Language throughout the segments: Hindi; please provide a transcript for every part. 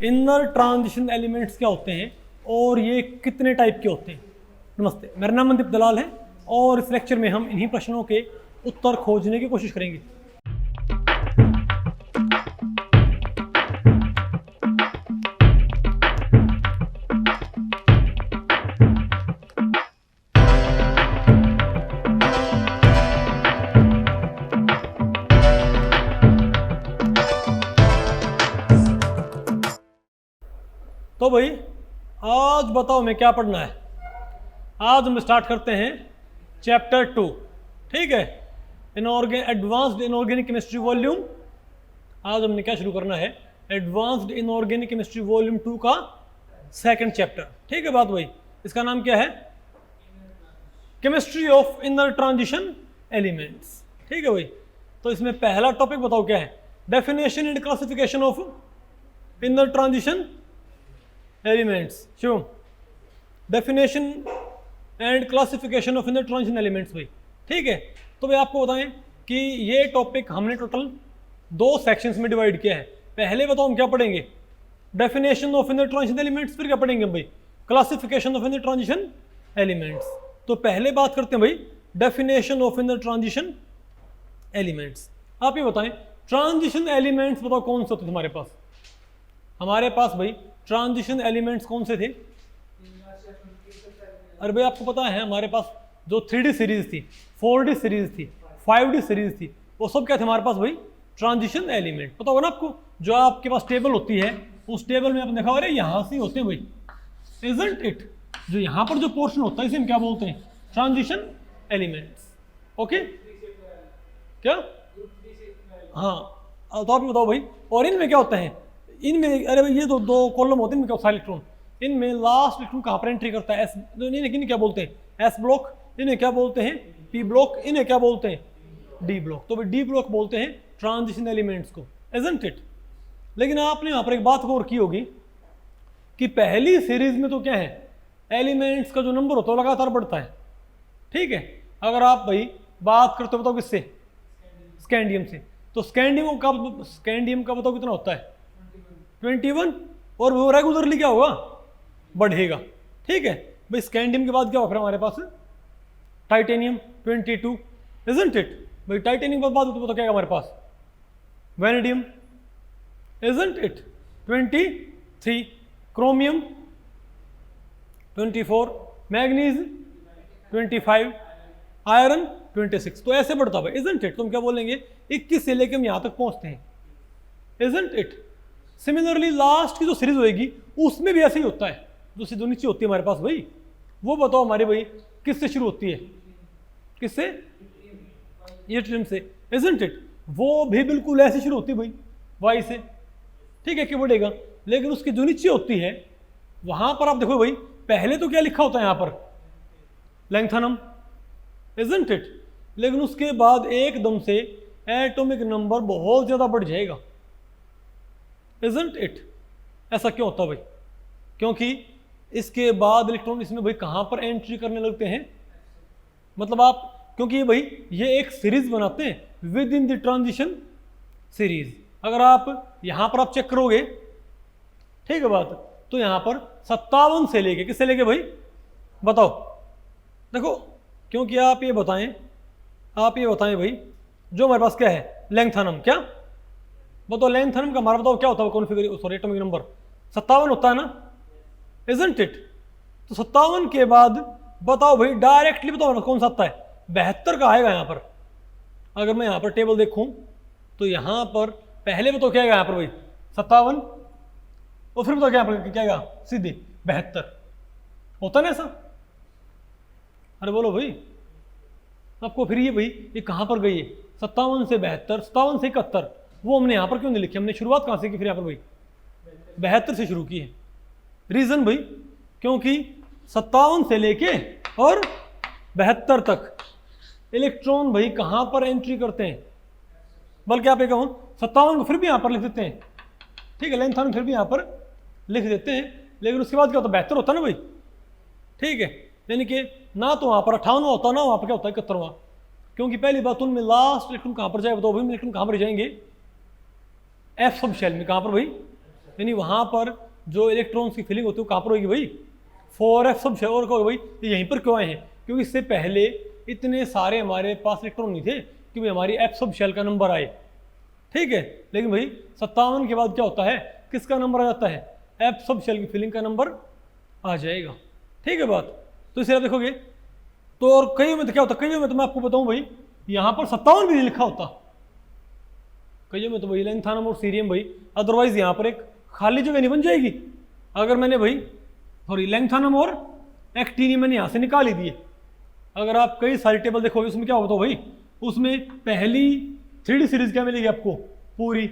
इनर ट्रांजिशन एलिमेंट्स क्या होते हैं और ये कितने टाइप के होते हैं। नमस्ते, मेरा नाम मनदीप दलाल है और इस लेक्चर में हम इन्हीं प्रश्नों के उत्तर खोजने की कोशिश करेंगे। तो भाई आज बताओ मैं क्या पढ़ना है। आज हम स्टार्ट करते हैं चैप्टर 2, ठीक है, एडवांस्ड इनऑर्गेनिक केमिस्ट्री वॉल्यूम। आज हमने क्या शुरू करना है, एडवांस्ड इनऑर्गेनिक केमिस्ट्री वॉल्यूम 2 का सेकंड चैप्टर, ठीक है बात भाई। इसका नाम क्या है, chemistry of inner transition elements, ठीक है भाई। तो इसमें पहला टॉपिक बताओ क्या है, definition and classification of inner transition elements. Shivam, definition and classification of inner transition elements भाई, ठीक है। तो भाई आपको बताएं कि ये टॉपिक हमने टोटल 2 सेक्शंस में डिवाइड किया है। पहले बताओ हम क्या पढ़ेंगे, definition of inner transition elements, फिर क्या पढ़ेंगे हम भाई, classification of inner transition elements. तो पहले बात करते हैं भाई definition of inner transition elements. आप ये बताएं ट्रांजिशन एलिमेंट्स बताओ कौन से होते तुम्हारे पास। हमारे पास भाई ट्रांजिशन एलिमेंट्स कौन से थे। अरे भाई आपको पता है हमारे पास जो 3D सीरीज थी, 4D सीरीज थी, 5D सीरीज थी, वो सब क्या थे हमारे पास भाई, ट्रांजिशन एलिमेंट। पता होगा ना आपको, जो आपके पास टेबल होती है उस टेबल में आपने देखा अरे यहाँ से होते हैं भाई, इजंट इट। जो यहाँ पर जो पोर्शन होता है इसे हम क्या बोलते हैं, ट्रांजिशन एलिमेंट्स। ओके क्या, हाँ। तो आप बताओ भाई, और इनमें क्या होता है, इनमें अरे भाई ये तो 2 कॉलम होते हैं, इनमें क्या होता है इलेक्ट्रॉन, इनमें लास्ट इलेक्ट्रॉन कहाँ पर एंट्री करता है, एस, इन्हें क्या बोलते हैं, एस ब्लॉक, इन्हें क्या बोलते हैं, पी ब्लॉक, इन्हें क्या बोलते हैं, डी ब्लॉक। तो भाई डी ब्लॉक बोलते हैं ट्रांजिशन एलिमेंट्स को, इजंट इट। लेकिन आपने यहाँ पर एक बात गौर की होगी कि पहली सीरीज में तो क्या है, एलिमेंट्स का जो नंबर होता है लगातार बढ़ता है, ठीक है। अगर आप भाई बात करते हो बताओ किससे, स्कैंडियम से, तो स्कैंडियम का बताओ कितना होता है, 21, और वो रेगुलरली क्या होगा, बढ़ेगा, ठीक है भाई। स्कैंडियम के बाद क्या होगा हमारे पास, टाइटेनियम 22, इजंट इट भाई। टाइटेनियम के बाद तो क्या है हमारे पास, vanadium, isn't it 23, chromium 24, manganese 25, iron 26। तो ऐसे बढ़ता है, इजंट इट। तो हम क्या बोलेंगे, 21 से लेकर हम यहाँ तक पहुँचते हैं, इजंट इट। सिमिलरली लास्ट की जो सीरीज होगी उसमें भी ऐसे ही होता है, जो नीचे होती है हमारे पास भाई, वो बताओ हमारे भाई किससे शुरू होती है, किससे, यूट्रियम से, इजंट इट। वो भी बिल्कुल ऐसे शुरू होती है भाई, वाई से, ठीक है, कि बढ़ेगा। लेकिन उसकी जो नीचे होती है वहां पर आप देखो भाई, पहले तो क्या लिखा होता है यहाँ पर, लैंथनम, इजंट इट। लेकिन उसके बाद एकदम से एटॉमिक नंबर बहुत ज्यादा बढ़ जाएगा, इजंट इट। ऐसा क्यों होता भाई, क्योंकि इसके बाद इलेक्ट्रॉन इसमें भाई कहाँ पर एंट्री करने लगते हैं, मतलब आप, क्योंकि भाई ये एक सीरीज बनाते हैं with in the transition series. अगर आप यहाँ पर आप चेक करोगे, ठीक है बात, तो यहाँ पर 57 से लेके किससे लेके भाई बताओ, देखो, क्योंकि आप ये बताएं भाई, जो हमारे पास क्या है, लैंथनम, क्या बताओ, लैंथनम का हमारा बताओ क्या होता है, कॉन्फिगर, सॉरी, एटॉमिक नंबर 57 होता है ना, इजंट इट। तो 57 के बाद बताओ भाई डायरेक्टली बताओ कौन सा आता है, 72 का आएगा यहाँ पर। अगर मैं यहाँ पर टेबल देखूं तो यहाँ पर पहले बताओ क्या आएगा यहाँ पर भाई, 57, और फिर बताओ क्या आएगा, सीधे 72 होता ना ऐसा। अरे बोलो भाई, आपको फिर ये भाई ये कहाँ पर गई है, 57 से 72, 57 से 71, वो हमने यहाँ पर क्यों नहीं लिखी, हमने शुरुआत कहाँ से की फिर यहाँ पर भाई, 72 से शुरू की है। रीजन भाई, क्योंकि 57 से लेके और 72 तक इलेक्ट्रॉन भाई कहाँ पर एंट्री करते हैं, बल्कि आप ये कहूँ 57 को फिर भी यहाँ पर लिख देते हैं, ठीक है, लैंथनम फिर भी यहाँ पर लिख देते हैं, लेकिन उसके बाद क्या होता है, 72 होता है ना भाई, ठीक है। यानी कि ना तो वहाँ पर 58वां होता, ना वहाँ पर क्या होता है 71वां, क्योंकि पहली बात उनमें लास्ट इलेक्ट्रॉन कहाँ पर जाए बताओ भाई, इलेक्ट्रॉन कहाँ पर जाएंगे, एफ सब शेल में, कहाँ पर भाई, यानी वहां पर जो इलेक्ट्रॉन्स की फिलिंग होती है वो कहाँ पर होगी भाई, 4f सब शेल। और कहोगे भाई यहीं पर क्यों आए हैं, क्योंकि इससे पहले इतने सारे हमारे पास इलेक्ट्रॉन नहीं थे कि भाई हमारी एफ सब शेल का नंबर आए, ठीक है। लेकिन भाई 57 के बाद क्या होता है, किसका नंबर आ जाता है, एफ सब शेल की फिलिंग का नंबर आ जाएगा, ठीक है बात। तो इसे आप देखोगे तो, और कई में तो क्या होता है, कई में तो मैं आपको बताऊं भाई यहाँ पर 57 भी नहीं लिखा होता, कई में तो भाई लैंथानम और सीरियम भाई, अदरवाइज यहाँ पर एक खाली जगह नहीं बन जाएगी। अगर मैंने भाई सॉरी लैंथानम और एक्टिनियम मैंने यहाँ से निकाल ही दिए, अगर आप कई सारी टेबल देखोगे उसमें क्या होता है भाई, उसमें पहली 3D सीरीज क्या मिलेगी आपको पूरी,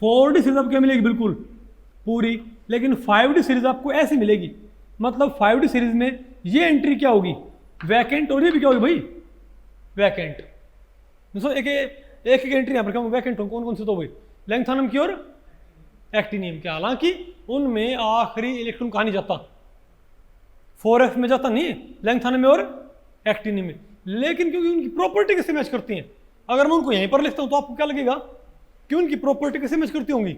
4D सीरीज आपको क्या मिलेगी बिल्कुल पूरी, लेकिन 5D सीरीज आपको ऐसी मिलेगी, मतलब 5D सीरीज में ये एंट्री क्या होगी वैकेंट, और ये भी क्या होगी भाई वैकेंट। दोस्तों एक एक एंट्री यहाँ पर क्या वैकेंट हो, कौन कौन से तो भाई लैंथानम की और एक्टिनियम की, हालांकि उनमें आखिरी इलेक्ट्रॉन कहाँ नहीं जाता, 4f में जाता नहीं लैंथानम में और एक्टिनियम में, लेकिन क्योंकि उनकी प्रॉपर्टी कैसे मैच करती हैं, अगर मैं उनको यहीं पर लिखता हूं तो आपको क्या लगेगा कि उनकी प्रॉपर्टी कैसे मैच करती होंगी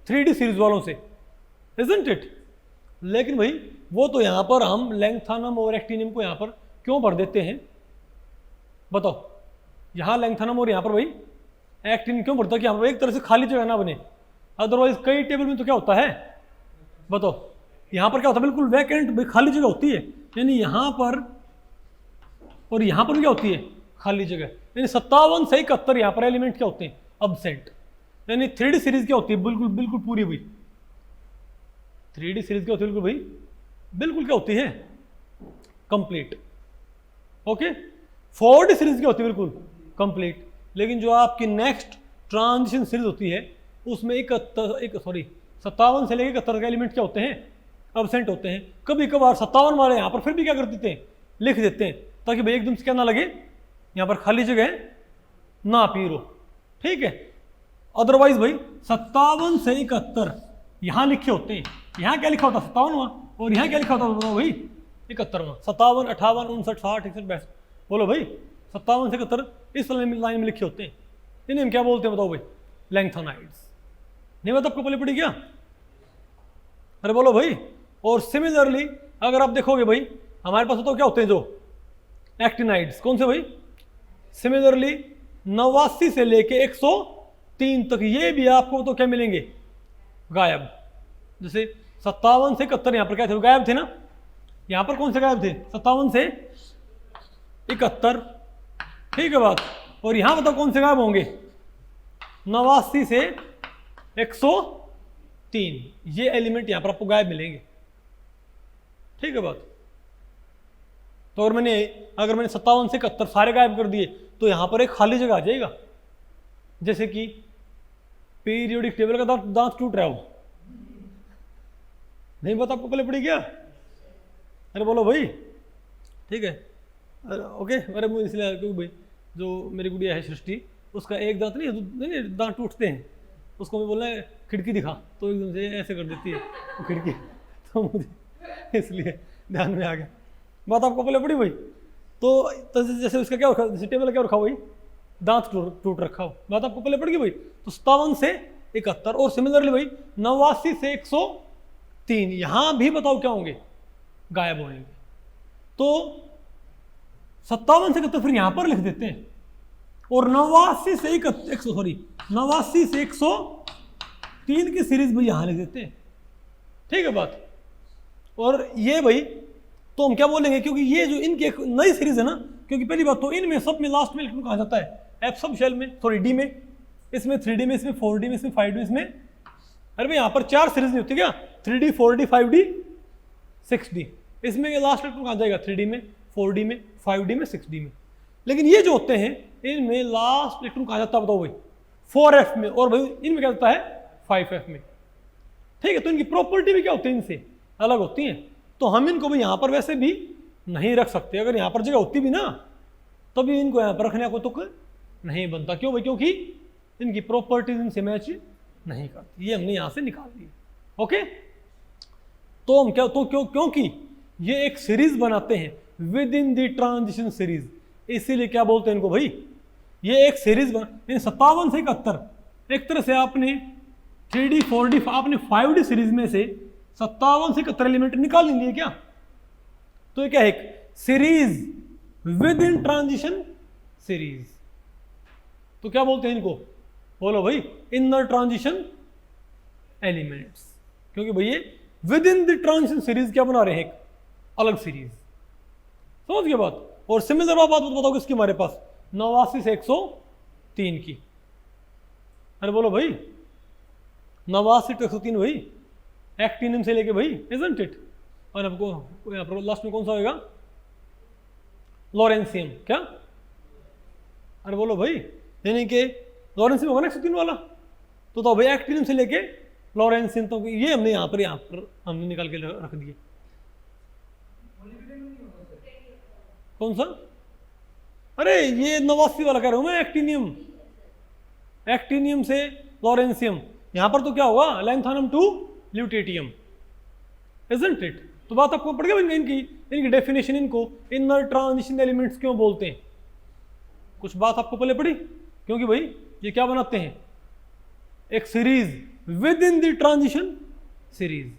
3D सीरीज वालों से, इजंट इट। लेकिन भाई वो तो यहां पर हम लैंथानम और एक्टिनियम को यहां पर क्यों भर देते हैं बताओ, यहां लैंथानम और यहां पर भाई एक्टिनियम क्यों भरता है कि यहां पर एक तरह से खाली जगह ना बने, अदरवाइज कई टेबल में तो क्या होता है बताओ, यहां पर क्या होता है बिल्कुल वैकेंट भाई खाली जगह होती है, यानी यहां पर और यहां पर क्या होती है खाली जगह, यानी 57 से 71 यहां पर एलिमेंट क्या होते हैं अब्सेंट, यानी 3D सीरीज क्या होती है बिल्कुल बिल्कुल पूरी हुई, 3D सीरीज क्या होती है बिल्कुल भाई बिल्कुल क्या होती है कंप्लीट, ओके। 4D सीरीज क्या होती है बिल्कुल कंप्लीट, लेकिन जो आपकी नेक्स्ट ट्रांजिशन सीरीज होती है उसमें 57 से लेकर 71 के एलिमेंट क्या होते हैं अब्सेंट होते हैं। कभी कभार 57 वाले यहाँ पर फिर भी क्या कर देते हैं लिख देते हैं, ताकि भाई एकदम से क्या ना लगे यहाँ पर खाली जगह ना पी रो, ठीक है। अदरवाइज भाई 57 से 71 यहाँ लिखे होते हैं, यहाँ क्या लिखा होता है 57वां, और यहाँ क्या लिखा होता है भाई 71वां, 57 58 59 60 61 62, बोलो भाई 57 से 71 इस लाइन में लिखे होते हैं, इन्हें हम क्या बोलते हैं बताओ भाई लैंथोनाइड्स, नहीं बता आपको पहले पड़ी क्या, अरे बोलो भाई। और सिमिलरली अगर आप देखोगे भाई हमारे पास तो क्या होते हैं जो एक्टिनाइड्स, कौन से भाई सिमिलरली 89 से लेके 103 तक, ये भी आपको तो क्या मिलेंगे गायब, जैसे 57 से 71 यहाँ पर क्या थे गायब थे ना, यहाँ पर कौन से गायब थे 57 से 71, ठीक है बात। और यहाँ बताओ कौन से गायब होंगे 89 से 103, ये एलिमेंट यहाँ पर आपको गायब मिलेंगे, ठीक है बात। तो अगर मैंने 57 से 71 सारे गायब कर दिए तो यहां पर एक खाली जगह आ जाएगा, जैसे कि पीरियोडिक टेबल का दांत टूट रहा हो, नहीं पता आपको पहले पड़ी क्या, अरे बोलो भाई, ठीक है अरे ओके। अरे मुझे इसलिए क्योंकि भाई जो मेरी गुड़िया है सृष्टि उसका एक दांत नहीं दांत टूटते हैं, उसको मैं बोलना है खिड़की दिखा तो एकदम से ऐसे कर देती है तो खिड़की, तो मुझे इसलिए ध्यान में आ गया, बात आपको पहले पड़ी भाई। तो जैसे उसका क्या रखा, जैसे टेबल क्या रखा भाई दांत टूट रखा हो, बात आपको पहले पड़ गई भाई। तो 57 से 71 और सिमिलरली भाई 89 से 103 यहां भी बताओ क्या होंगे गायब होंगे। तो 57 से 71 फिर यहां पर लिख देते हैं, और 89 से 103 की सीरीज भाई यहां लिख देते हैं, ठीक है बात। और ये भाई तो हम क्या बोलेंगे, क्योंकि ये जो इनकी एक नई सीरीज है ना, क्योंकि पहली बात तो इनमें सब में लास्ट में इलेक्ट्रॉन कहा जाता है एफ सब शेल में, सॉरी डी में, इसमें 3D में, इसमें 4D में, इसमें 5D में, इसमें अरे भाई यहाँ पर 4 सीरीज नहीं होती क्या 3D 4D 5D 6D, इसमें ये लास्ट इलेक्ट्रॉन कहा जाएगा 3D में 4D में 5D में 6D में। लेकिन ये जो होते हैं इनमें लास्ट इलेक्ट्रॉन कहा जाता है बताओ भाई 4F में, और भाई इनमें क्या होता है 5F में, ठीक है। तो इनकी प्रॉपर्टी भी क्या होती है इनसे अलग होती हैं, तो हम इनको भी यहाँ पर वैसे भी नहीं रख सकते, अगर यहाँ पर जगह होती भी ना तभी इनको यहाँ पर रखने को तुक नहीं बनता, क्यों भाई क्योंकि इनकी प्रॉपर्टीज इनसे मैच नहीं करती, ये हमने यहाँ से निकाल दी, ओके। तो हम क्या, तो क्योंकि ये एक सीरीज बनाते हैं with in the transition series, इसीलिए क्या बोलते हैं इनको भाई ये एक सीरीज बना। 57 से 71 एक तरह से आपने 3D 4D आपने 5D सीरीज में से 57 से 71 एलिमेंट निकाल लिए क्या? तो ये क्या है? Series with in transition series. तो क्या बोलते हैं इनको? बोलो भाई, इनर ट्रांजिशन एलिमेंट्स, क्योंकि भाई ये with in the transition series क्या बना रहे हैं? एक अलग सीरीज। समझ गए बात? और सिमिलर बात बताओ किसकी हमारे पास? 89 से 103 की। अरे बोलो भाई, 89 से 103 भाई, एक्टिनियम से लेके भाई, इजंट इट? और आपको यहाँ पर लास्ट में कौन सा होगा? लॉरेंसियम। क्या? अरे बोलो भाई, यानी कि लॉरेंसियम होगा ना 103 वाला। तो भाई एक्टिनियम से लेके लॉरेंसियम, तो ये हमने यहाँ पर हमने निकाल के रख दिए। कौन सा? अरे ये 89 वाला कह रहा हूं मैं, एक्टिनियम से लॉरेंसियम। यहां पर तो क्या होगा? लैंथानम टू ल्यूटेटियम, इजंट इट? तो बात आपको पड़ गया इनकी डेफिनेशन, इनको इनर ट्रांजिशन एलिमेंट्स क्यों बोलते हैं? कुछ बात आपको पहले पड़ी, क्योंकि भाई ये क्या बनाते हैं? एक series with in the transition series.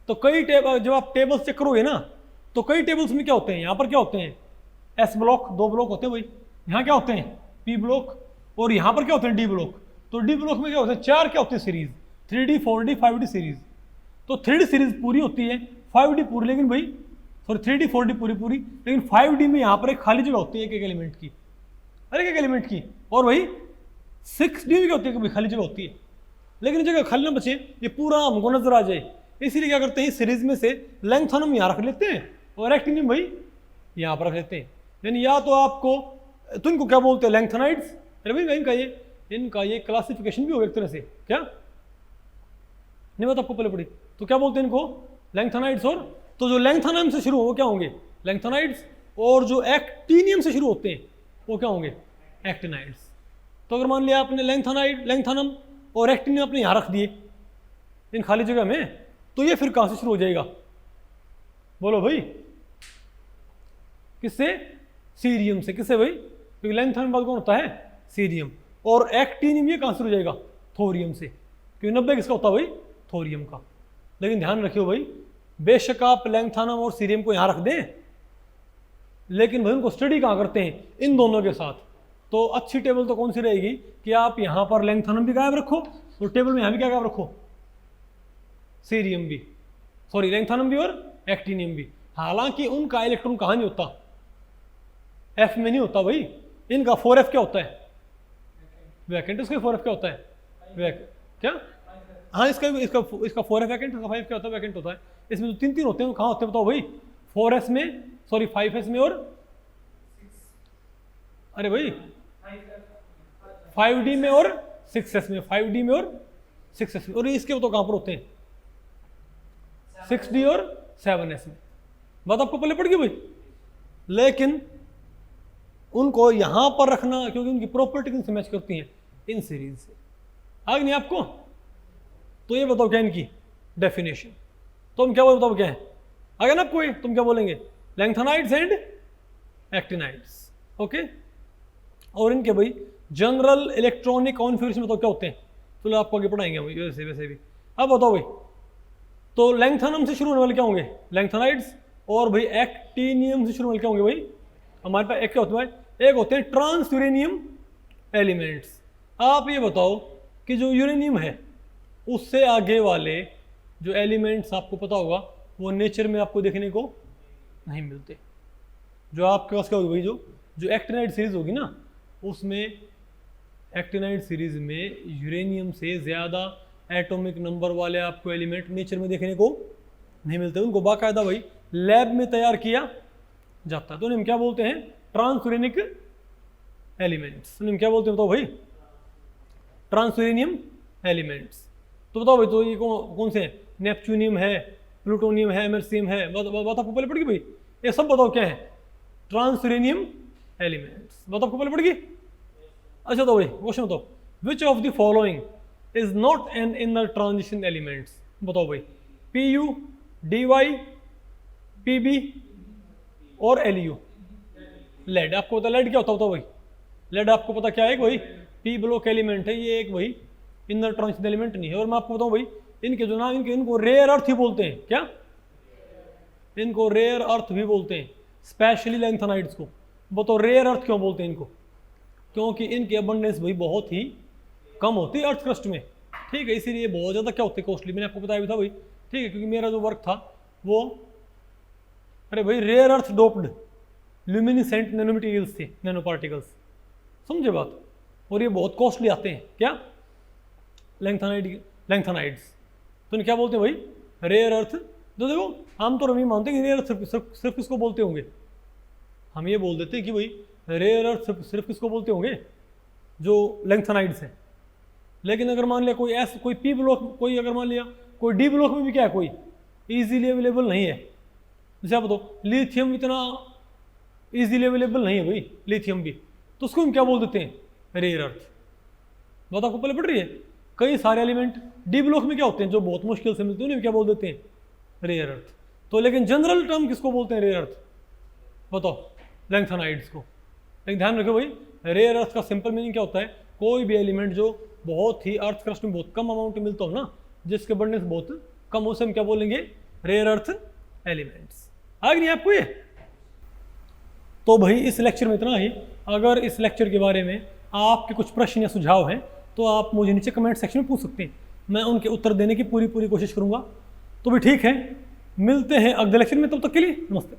तो कई टेबल, जब आप टेबल्स चेक करोगे ना, तो कई टेबल्स में क्या होते हैं? यहां पर क्या होते हैं? एस ब्लॉक, 2 ब्लॉक होते हैं भाई। यहाँ क्या होते हैं? P block. और यहाँ पर क्या होते हैं? D block. तो डी ब्लॉक में क्या होते हैं? 4 क्या होते हैं? Series 3D 4D 5D series. तो 3D सीरीज पूरी होती है, 5D पूरी, लेकिन भाई सॉरी 3D 4D पूरी, लेकिन 5D में यहाँ पर एक खाली जगह होती है एक एलिमेंट की। अरे एक एलिमेंट की। और भाई 6D में क्या होती है? खाली जगह होती है, लेकिन जगह खाली ना बचे, ये पूरा हमको नजर आ जाए, इसीलिए क्या करते हैं? सीरीज में से लैंथानम यहाँ रख लेते हैं और एक्टिनियम भाई यहाँ पर रख लेते हैं। यानी या तो आपको, तो इनको क्या बोलते हैं? लैंथनाइड्स। अरे भाई इनका ये क्लासिफिकेशन भी हो एक तरह से, क्या नहीं बात आपको पहले पड़ी? तो क्या बोलते हैं इनको? लैंथनाइड्स। और तो जो लैंथानम से शुरू हो वो क्या होंगे? लैंथनाइड्स। और जो एक्टिनियम से शुरू होते हैं वो क्या होंगे? एक्टिनाइड्स। तो अगर मान लिया आपने लैंथानम और एक्टिनियम अपने यहाँ रख दिए इन खाली जगह में, तो ये फिर कहाँ से शुरू हो जाएगा? बोलो भाई, किससे? सीरियम से। किससे भाई? क्योंकि लैंथानम बाद कौन होता है? सीरियम। और एक्टिनियम ये कहाँ से शुरू हो जाएगा? थोरियम से। क्योंकि 90 किसका होता है भाई? थोरियम का। लेकिन ध्यान रखियो भाई, बेशक आप लैंथानम और सीरियम को यहाँ रख दें, लेकिन भाई उनको स्टडी कहाँ करते हैं? इन दोनों के साथ। तो अच्छी टेबल तो कौन सी रहेगी कि आप यहाँ पर लैंथानम भी गायब रखो और टेबल में यहाँ भी क्या गायब रखो? सीरियम भी, सॉरी लैंथानम भी और एक्टिनियम भी। हालांकि उनका इलेक्ट्रॉन कहाँ नहीं होता? एफ में नहीं होता भाई। इनका 4f क्या होता है? वैकेंट। इसका 4f क्या होता है? क्या? हाँ, इसका 4f वैकेंट, इसका 5 क्या होता है? वैकेंट होता है। इसमें जो 3 होते हैं वो कहाँ होते हैं बताओ भाई? 4s में, सॉरी 5s में, और अरे भाई 5D में और 6s में, 5D में और 6s में। और इसके तो कहाँ पर होते हैं? 6D और 7s में। बात आपको पहले पड़ गई भाई। लेकिन उनको यहां पर रखना, क्योंकि उनकी प्रॉपर्टी किनसे मैच करती हैं? इन सीरीज से। आगे नहीं आपको? तो ये बताओ क्या इनकी डेफिनेशन? तो हम क्या बताओ क्या है? आगे ना आपको? तुम क्या बोलेंगे? लैंथनाइड्स एंड एक्टिनाइड्स। ओके। और इनके भाई जनरल इलेक्ट्रॉनिक कॉन्फिगरेशन बताओ क्या होते हैं? चलो आपको आगे पढ़ाएंगे भाई, वैसे भी। अब बताओ भाई, तो लैंथानम से शुरू होने वाले क्या होंगे? लैंथनाइड्स। और भाई एक्टिनियम से शुरू होने वाले क्या होंगे भाई? हमारे पास एक क्या होता है? एक होते हैं ट्रांस यूरेनियम एलिमेंट्स। आप ये बताओ कि जो यूरेनियम है उससे आगे वाले जो एलिमेंट्स आपको पता होगा वो नेचर में आपको देखने को नहीं मिलते। जो आपके पास क्या होगी भाई, जो एक्टिनाइड सीरीज होगी ना, उसमें एक्टिनाइड सीरीज में यूरेनियम से ज़्यादा एटॉमिक नंबर वाले आपको एलिमेंट नेचर में देखने को नहीं मिलते। उनको बाकायदा भाई लैब में तैयार किया जाता है। तो उन्हें क्या बोलते हैं? ट्रांसयूरेनिक एलिमेंट्स। उन्हें क्या बोलते हैं बताओ भाई? ट्रांसयूरेनियम एलिमेंट्स। तो बताओ भाई, तो ये कौन से हैं? नेपच्यूनियम है, प्लूटोनियम है, एमएरसीएम है। बात आपको पहले पड़ गई भाई? ये सब बताओ क्या है? ट्रांसयूरेनियम एलिमेंट्स। बात आपको पहले पड़ गई? अच्छा तो भाई क्वेश्चन बताओ, which of the following is not an inner transition elements? बताओ भाई, PU, DY, PB और LU। लेड। आपको पता लेड क्या होता है? भाई लेड आपको पता क्या है भाई? P ब्लॉक एलिमेंट है ये एक भाई, इनर ट्रांजिशन एलिमेंट नहीं है। और मैं आपको बताऊं भाई, इनके जो नाम इनको रेयर अर्थ ही बोलते हैं। क्या? इनको रेयर अर्थ भी बोलते हैं, स्पेशली लैंथेनाइड्स को। बताओ रेयर अर्थ क्यों बोलते हैं इनको? क्योंकि इनकी अबंडेंस भाई बहुत ही कम होती है अर्थ क्रस्ट में, ठीक है, इसीलिए बहुत ज़्यादा क्या होते हैं, कॉस्टली। मैंने आपको बताया भी था भाई, ठीक है, क्योंकि मेरा जो वर्क था वो, अरे भाई, rare earth doped luminescent nano materials थे, नैनो पार्टिकल्स, समझे बात। और ये बहुत कॉस्टली आते हैं। क्या? लैंथेनाइड्स। तो इन्हें क्या बोलते हैं भाई? Rare earth. तो देखो आमतौर हम ये मानते हैं कि रेयर अर्थ सिर्फ किसको बोलते होंगे, हम ये बोल देते हैं कि भाई रेयर अर्थ सिर्फ किसको बोलते होंगे, जो लैंथेनाइड्स हैं। लेकिन अगर मान लिया कोई ऐसा कोई पी ब्लॉक, कोई अगर मान लिया कोई डी ब्लॉक में भी क्या है, कोई इजीली अवेलेबल नहीं है, जैसे आप बताओ लिथियम इतना इजीली अवेलेबल नहीं है भाई, लिथियम भी, तो उसको हम क्या बोल देते हैं? Rare earth. बात आपको पहले पड़ रही है? कई सारे एलिमेंट डी ब्लॉक में क्या होते हैं जो बहुत मुश्किल से मिलते हैं, उन्हें क्या बोल देते हैं? Rare earth. तो लेकिन जनरल टर्म किसको बोलते हैं रेयर अर्थ? बताओ, लैंथेनाइड्स को। लेकिन ध्यान रखो भाई, रेयर अर्थ का सिंपल मीनिंग क्या होता है? कोई भी एलिमेंट जो बहुत ही अर्थ क्रस्ट में बहुत कम अमाउंट में मिलता हो ना, जिसके अबंडेंस बहुत कम हो, से हम क्या बोलेंगे? Rare earth elements. आ गई आपको ये? तो भाई इस लेक्चर में इतना ही। अगर इस लेक्चर के बारे में आपके कुछ प्रश्न या सुझाव हैं तो आप मुझे नीचे कमेंट सेक्शन में पूछ सकते हैं, मैं उनके उत्तर देने की पूरी कोशिश करूंगा। तो भी ठीक है, मिलते हैं अगले लेक्चर में, तब तक के लिए नमस्ते।